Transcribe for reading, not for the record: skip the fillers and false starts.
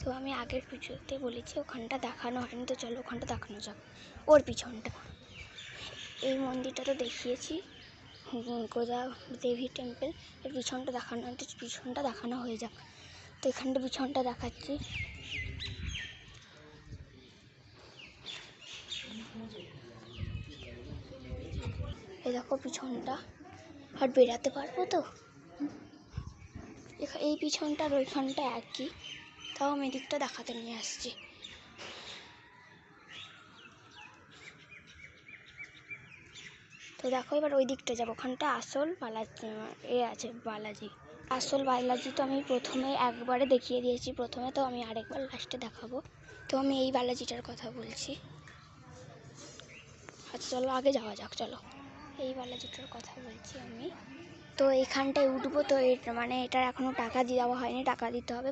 তো আমি আগের ভিডিওতে বলেছি ওখানটা দেখানো হয়নি, তো চলো ওখানটা দেখানো যাক। ওর পিছনটা, এই মন্দিরটা তো দেখিয়েছি, গোদা দেবী টেম্পল, এর পিছনটা দেখানো, পিছনটা দেখানো হয়ে যাক। তো এখানটা পিছনটা দেখাচ্ছি। এই দেখো পিছনটা, আর বেরাতে পারবো তো? এই পিছনটা আর ওইখানটা একই, তাও আমি এদিকটা দেখাতে নিয়ে আসছি। তো দেখো এবার ওই দিকটা যাবো, ওখানটা আসল বালাজি আছে, বালাজি আসল বালাজি। তো আমি প্রথমে একবারে দেখিয়ে দিয়েছি প্রথমে, তো আমি আরেকবার লাস্টে দেখাবো। তো আমি এই বালাজিটার কথা বলছি। আচ্ছা চলো আগে যাওয়া যাক, চলো এই বালাজিটার কথা বলছি আমি। তো এইখানটায় উঠবো, তো মানে এটার এখনও টাকা দেওয়া হয়নি, টাকা দিতে হবে।